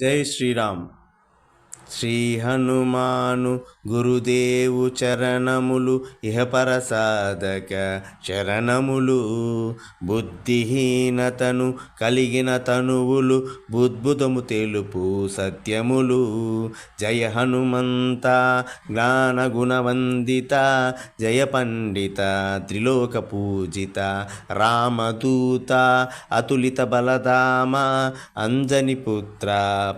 జై శ్రీరామ్. శ్రీ హనుమాను గురుదేవు చరణములు ఇహపర సాధక చరణములు. బుద్ధిహీనతను కలిగిన తనువులు బుద్భుతము తెలుపు సత్యములు. జయ హనుమంత జ్ఞాన గుణవందిత, జయ పండిత త్రిలోక పూజిత, రామదూత అతులిత బలధామ, అంజని పుత్ర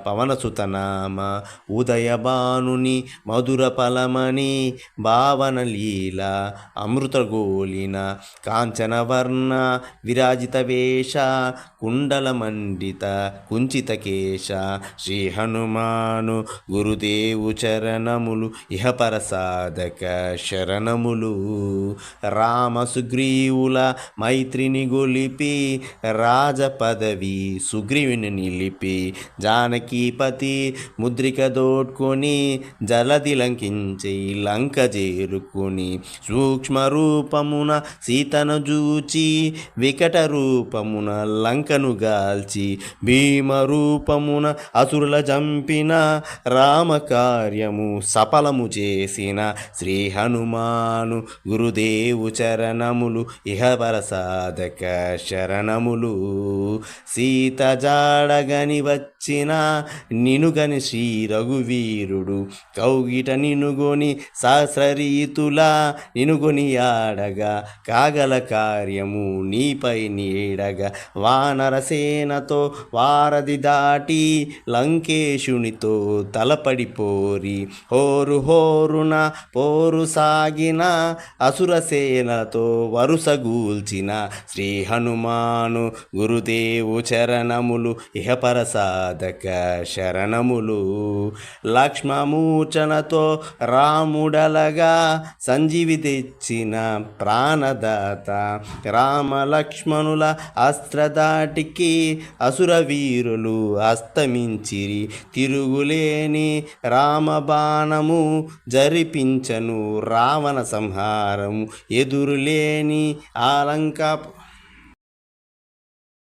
పవనసుతనామ, ఉదయభానుని మధుర ఫలమణి, భావన లీల అమృతగోలిన, కాంచనవర్ణ విరాజిత వేష, కుండల మండిత కుంచిత కేశ. శ్రీ హనుమాను గురుదేవు చరణములు ఇహపర సాధక శరణములు. రామ సుగ్రీవుల మైత్రిని గొలిపి, రాజ పదవి సుగ్రీవుని నిలిపి, జానకీపతి ముద్రిక దోడ్కొని, జలది లంకించి లంక చేరుకొని, సూక్ష్మ రూపమున సీతను జూచి, వికట రూపమున లంకను గాల్చి, భీమ రూపమున అసురుల జంపిన, రామ కార్యము సఫలము చేసిన. శ్రీ హనుమాను గురుదేవు చరణములు ఇహపర సాధక శరణములు. సీత జాడగని వచ్చిన, నినుగని శ్రీ రఘువీరుడు, కౌగిట నినుగొని సహస్రరీతులా, నినుగొని ఆడగా కాగల కార్యము నీపై నీడగా. వానరసేనతో వారధి దాటి, లంకేశునితో తలపడిపోరి, హోరు హోరున పోరు సాగిన, అసురసేనతో వరుసగూల్చిన. శ్రీ హనుమాను గురుదేవు చరణములు ఇహపర సాధక శరణములు. లక్ష్మమూర్ఛనతో రాముడలగా, సంజీవి తెచ్చిన ప్రాణదాత, రామ లక్ష్మణుల అస్త్రదాటికి, అసుర వీరులు అస్తమించిరి, తిరుగులేని రామబాణము జరిపించను రావణ సంహారము, ఎదురులేని ఆలంక